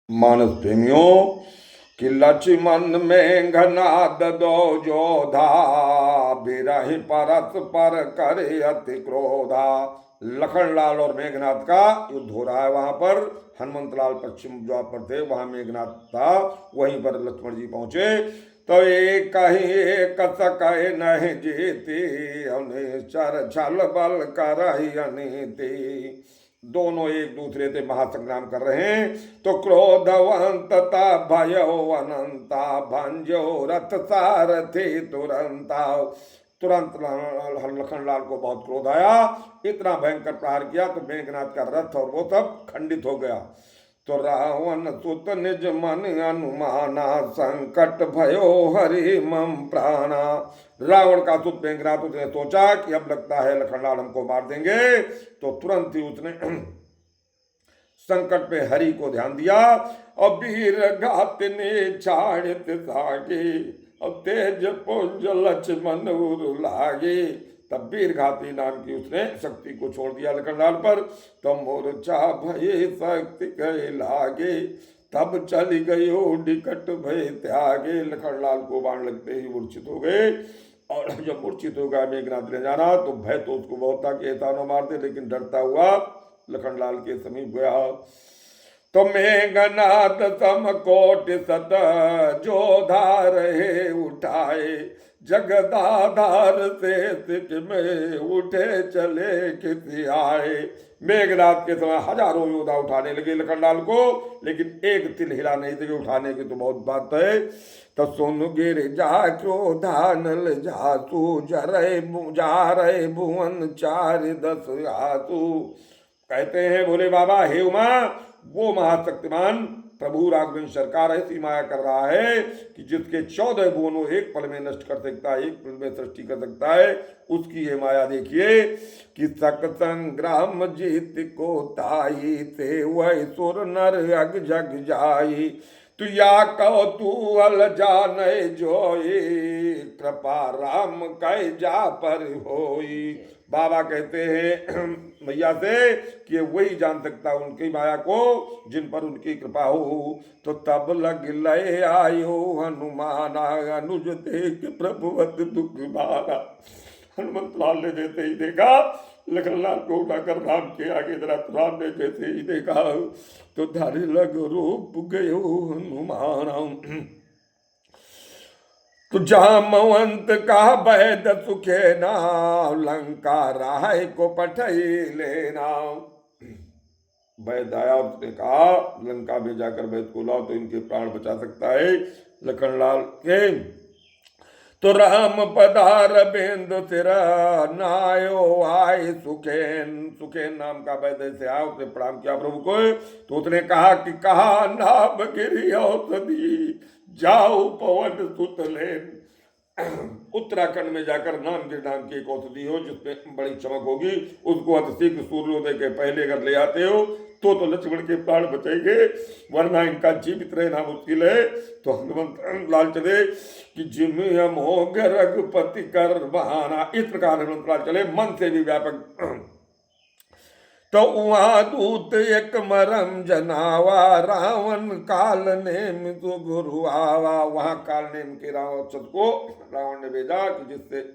मानस प्रेमियों कि लक्ष्मण में घना दो जोधा बिरहि परस पर करे अति क्रोधा। लखनलाल और मेघनाथ का युद्ध हो रहा है। वहां पर हनुमंतलाल पश्चिम द्वार पर थे, वहां मेघनाथ था, वहीं पर लक्ष्मण जी पहुंचे। तो एक कहीं एक सके नहीं जीती, चर छल बल कर अनीति। दोनों एक दूसरे से महासंग्राम कर रहे हैं। तो क्रोधवंतता भयो अनंता भंजो रथ सारथी तुरंता। तुरंत लखनलाल को बहुत क्रोध आया, इतना भयंकर प्रहार किया तो मेघनाथ का रथ और वो सब खंडित हो गया। तो रावण सुत निज मन अनुमाना संकट भयो हरि मम प्राणा। रावण का सुत मेघनाथ उसने सोचा कि अब लगता है लखनलाल हमको मार देंगे, तो तुरंत ही उसने संकट पे हरि को ध्यान दिया। और वीर घात ने छाड़ित सागे, और तेज पुंज लक्ष्मण उर लागे। तब वीर घाती नाम की उसने शक्ति को छोड़ दिया लखनलाल पर। तो मोर्चा भये शक्ति गए लागे, तब चली गई निकट भय त्यागे। लखनलाल को बाण लगते ही मूर्छित हो गए। और जब मूर्छित हो गया मेघनाथ ने जाना, तो भय तो उसको बहुत था कि ऐसा न मार दे, लेकिन डरता हुआ लखनलाल के समीप गया। तो मेघनाथ समकोट सत जो धार है उठाए, जगदाधार से सिच में उठे चले किसी आए। मेघनाथ के समय हजारों योद्धा उठाने लगे लखनलाल को, लेकिन एक तिल हिला नहीं थे। उठाने की तो बहुत बात है। तो सुन गिर जा क्रोधा नल जासु, जा रहे भुवन चार दस आसु। कहते हैं भोले बाबा, हे उमा, वो महाशक्तिमान प्रभु राघवेंद्र सरकार ऐसी माया कर रहा है कि जिसके 14 भुवनों एक पल में नष्ट कर सकता है, एक पल में सृष्टि कर सकता है, उसकी ये माया देखिए। कि सक संग्राम जीत को ताई थे, वह सुर नर अग जग जाई। तू या कहो तू अल जान जोई, कृपा राम कह जा पर होई। बाबा कहते हैं मैया से कि वही जान सकता है उनकी माया को जिन पर उनकी कृपा हो। तो तब लग लय आयो हनुमाना, अनुज देख प्रभुवत दुख मारा। हनुमंत लाल ने जैसे ही देखा लखनलाल को उठाकर राम के आगे जरा, राम ने जैसे ही देखा तो धारी लग रूप गयो हनुमान। तो जामवंत का वैद सुखे नाव, लंका राय को पठई लेना। वैद आया, उसने कहा लंका में जाकर वैद को लाओ तो इनके प्राण बचा सकता है लखनलाल के। तो राम पधार बेंदु सिर, नायो आय सुखेन। सुखेन नाम का वैद्य से आया, उसने प्रणाम किया प्रभु को। तो उसने कहा कि कहा नाभ गिरी औषधि, जाओ पवन सुत लेन। उत्तराखंड में जाकर नामगिर नाम की एक औषधि हो जिसमें बड़ी चमक होगी, उसको अतिशीघ्र सूर्योदय के पहले अगर ले आते हो तो लक्ष्मण के प्राण बचेंगे, वरना इनका जीवित रहना मुश्किल है। तो हनुमंत लाल चले कि जिम मोग रघुपति कर बहाना। इस प्रकार हनुमंत लाल चले, मन से भी व्यापक। तो वहां दूत एक मरम जनावा, रावण काल नेम तो गुरु आवा। वहां काल नेम के रावण को रावण ने भेजा कि जिससे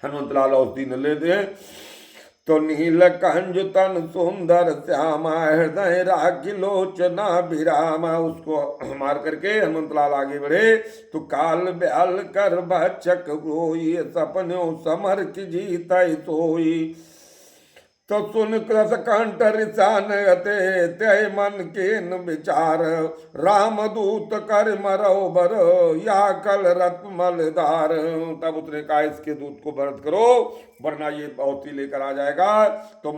हनुमंत लाल औषधि न ले दे। तो नील कंज तन सुंदर श्यामा, हृदय राखी लोचना विरामा। उसको मार करके हनुमंत लाल आगे बढ़े। तो काल ब्याल कर भक्षक होई, सपनों समर की जीत सोई। तो सुन कृत कंठ रिसान अते, तय मन केन विचार, रामदूत कर मरो बर, या कल रत मलदार। तब उसने कहा इसके दूत को भरत करो, वरना ये बहुत ही लेकर आ जाएगा। तो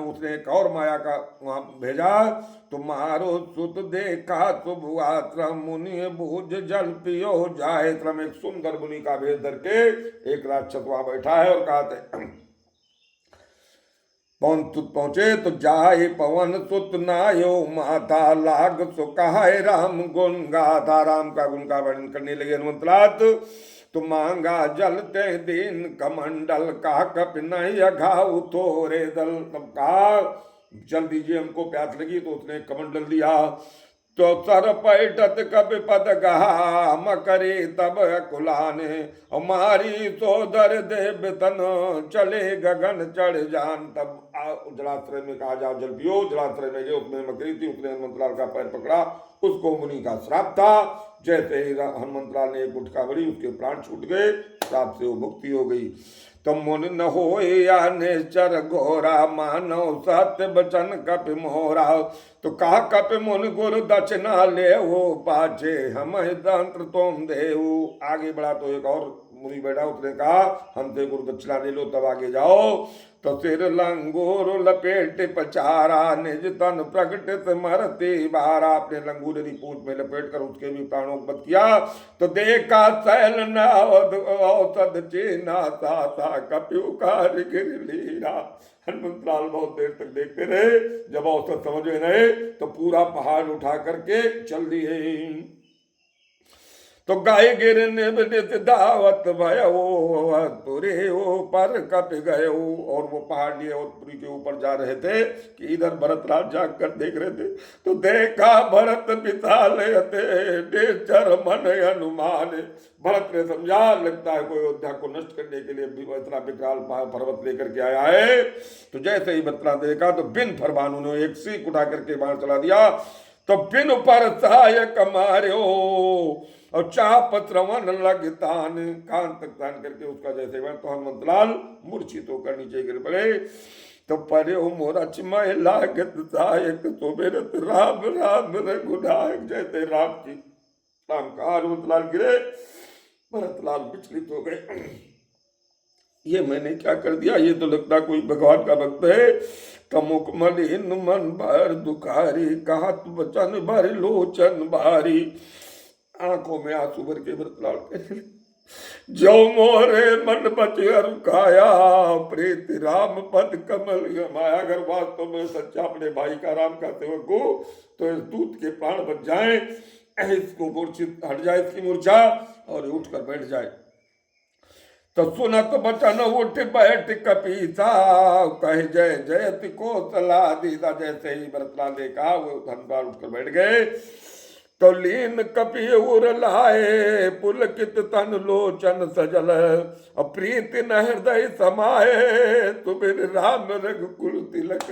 उसने एक और माया का वहां भेजा। तो मारो सुत देखा शुभआश्रम, मुनि भुज जल पियो जाए। एक सुंदर मुनि का भेद धर के एक राक्षस वहां बैठा है और कहते पवन सुत पहुंचे। तो जाए पवन सुत नायो माता, लाग सुखाय राम गुण गाथा। राम का गुण का वर्णन करने लगे हनुमंतलाल। तो मांगा जल ते दीन कमंडल, का कप नहीं अघाऊ थोरे दल। तब कहा जल दीजिए, हमको प्यास लगी। तो उसने कमंडल दिया। तो सर पैठत कपि पद गहा मकरे तब कुलाने, हमारी सोदर देव तन चले गगन चढ़ जान। तब जलाश्रय में कहा जाओ जल पियो। जलाश्रय में गए, उसमें मकरी थी, उसने हनुमंतलाल का पैर पकड़ा, उसको मुनि का श्राप था। जैसे ही हनुमंतलाल ने एक गुटका भरी, उसके प्राण छूट गए, श्राप से वो मुक्ति हो गई। तो मुन न हो या निश्चर घोरा, मानव सत्य बचन कप मोरा। तो कहा कप मुन गुरु दक्षिणा ले वो पाछे, हम तंत्र तुम देऊ। आगे बढ़ा तो एक और मुनि बैठा, उसने कहा हमसे गुरु दक्षिणा ले लो तब आगे जाओ। तो सिर लंगूर लपेट पचारा, निज तन प्रकटित मरती बारा। अपने लंगूर यदि पूंछ में लपेट कर उसके भी प्राणों को वध किया। तो देखा सैल नावद औसद चीना सा कपियु कार्य गिर लीरा। हनुमंतलाल बहुत देर तक देखते रहे। जब औसत समझ में रहे तो पूरा पहाड़ उठा करके चल दिए। तो गाय गिर निवृत दावत भयो, तुरे ऊपर कप गए। और वो पहाड़ लिए और पुरी के ऊपर जा रहे थे कि इधर भरतराज जाग कर देख रहे थे। तो देखा भरत पिता लेते निश्चर मन अनुमान। भरत ने समझा लगता है कोई अयोध्या को नष्ट करने के लिए इतना विकराल पर्वत लेकर के आया है। तो जैसे ही भरतराज देखा तो बिन फरमान उन्होंने एक सीख उठा करके बाहर चला दिया। तो बिन पर सहायक मार्यो और चाप त्रवन लगतान। कान तक तान करके उसका जैसे बना तो हनुमंतलाल मूर्छित होकर नीचे गिर पड़े। तो पर्यो मोरच मय लागत सहायक, तो मेरत राम राम रघुनायक। जैसे राम की राम का हनुमंतलाल गिरे, भरतलाल विचलित हो गए। ये मैंने क्या कर दिया, ये तो लगता कोई भगवान का भक्त है। तमुक मलिन मन भर दुखारी, कहत वचन भर लोचन भारी। आंखों में आंसू भर के भरतलाल कहने जो मोरे मन बच रुकाया, प्रीत राम पद कमल गमाया। अगर वास्तव में सच्चा अपने भाई का राम का सेवक हो तो इस दूत के प्राण बच जाए, इसको मूर्छित हट जाए इसकी मूर्छा और उठकर बैठ जाए। तो सुनत बचन उठ बैठ कपीसा, कहे जय जयति को सलाह दीदा। जैसे ही भरतलाल ने कहा वो धनबार उठकर बैठ गए। तो लीन कपि उर लाए, पुलकित तन लोचन सजल, प्रीति न हृदय समाये, तुमिर राम रघुकुल तिलक।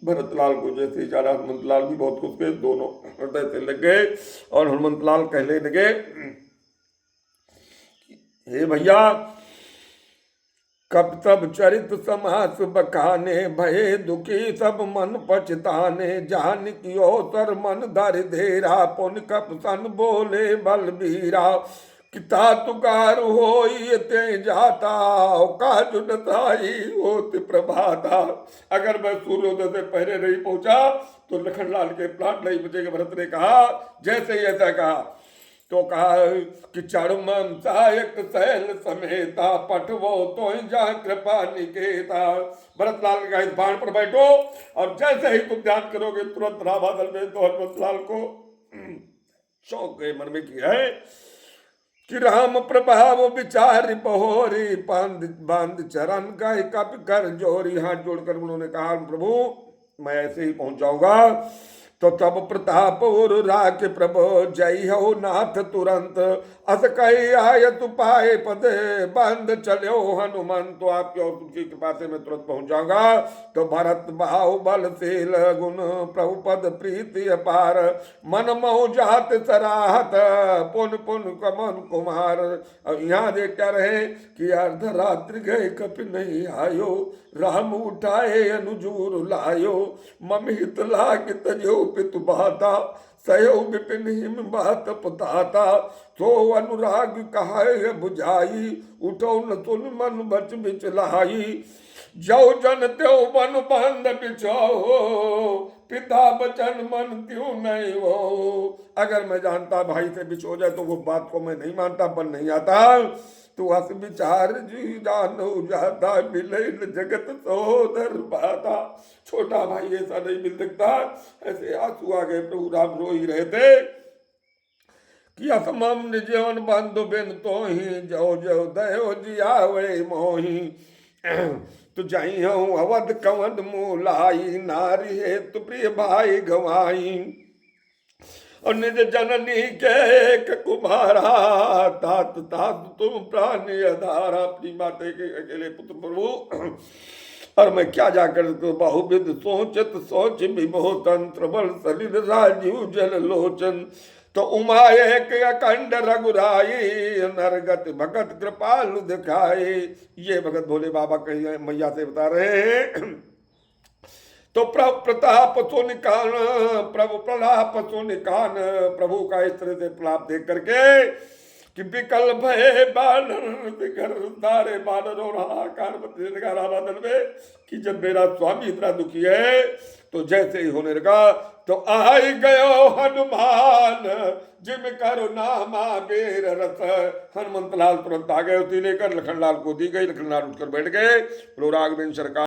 भरतलाल को जैसे जाना हनुमंतलाल भी बहुत खुश गए, दोनों हृदय से लग गए। और हनुमंतलाल कहने लगे हे भैया कब तब चरित समास बखाने, भये दुखी सब मन पछताने। जान कियो तर मन धर धेरा, पुन कप सन बोले बलबीरा। किता तुकार होई ते जाता, काजु नताई होत प्रभाता। अगर मैं सूर्योदय से पहले नहीं पहुंचा तो लखनलाल के प्राण नहीं बचेंगे। भरत ने कहा जैसे ही ऐसा कहा तो कहा कि चढ़मन सहायक सैल समेता, पठवो तो जा कृपा निकेता। भरतलाल ने कहा इस बाण पर बैठो और जैसे ही तुम ध्यान करोगे तुरंत रामादल में। तो भरतलाल को शौक गए मन में किया है कि राम प्रभाव विचार बहोरी, बांध चरण का कप कर जोरी। हाथ जोड़कर उन्होंने कहा प्रभु मैं ऐसे ही पहुंच जाऊंगा। तो तब प्रताप और राख प्रभु, जय हो नाथ तुरंत। अस कही आय तु पाए पद, बंद चलो हनुमंत। तो आपकी और तुमकी कृपा से मैं तुरंत पहुंच जाऊंगा। तो भरत बाहु बलशील गुण, प्रभु पद प्रीति अपार। मन मोह जात सराहत, पुन पुन कमन कुमार। अब यहाँ देख क्या रहे कि अर्धरात्रि गए कपि नहीं आयो, राम उठाए अनुजूर लायो। मम हित लाग तजो पितु बाता, सयो विपिन हिम बात पताता। सो अनुराग कहाय बुझाई, उठो न तुन मन बच बिचलाई। जो जन त्यो मन बंद बिछो, पिता बचन मन क्यों नहीं हो। अगर मैं जानता भाई से बिछो जाए तो वो बात को मैं नहीं मानता, पर नहीं आता। तो हस विचार जी जानो जाता, मिले जगत सहोदर बाता। छोटा भाई ऐसा नहीं मिल सकता। ऐसे आंसू आ गए, प्रभु राम रो ही रहे थे कि असमम जीवन बंधु बिन तो ही, जो जो दयो जिया वे मोही। तो जाई हूँ अवध कवन मूलाई, नारी है तु प्रिय भाई गवाई। और निज जननी के एक कुमारा, तात तात तुम प्राणी आधारा। अपनी माते के अकेले पुत्र प्रभु, और मैं क्या जाकर तो बहुविध सोचत सोच विमोह तंत्र बल शरीर राजीव जल लोचन। तो उमा एक अखंड रघुराई, नरगत भगत कृपालु दिखाई। ये भगत भोले बाबा कहीं मैया से बता रहे हैं। तो प्रभु प्रताप सो निकान, प्रभु प्रलाप सो निकान। प्रभु का इस तरह से प्रलाप देख करके कि विकल भय बानर दारे बानर और हाहाकार बादल में कि जब मेरा स्वामी इतना दुखी है। तो जैसे ही होने लगा तो आई गयो हनुमान, जिम करुणा मा बेर रस। हनुमंत लाल तुरंत आ गए, उसी लेकर लखनलाल को दी गई। लखनलाल उठकर बैठ गए। राघवेंद्र सरकार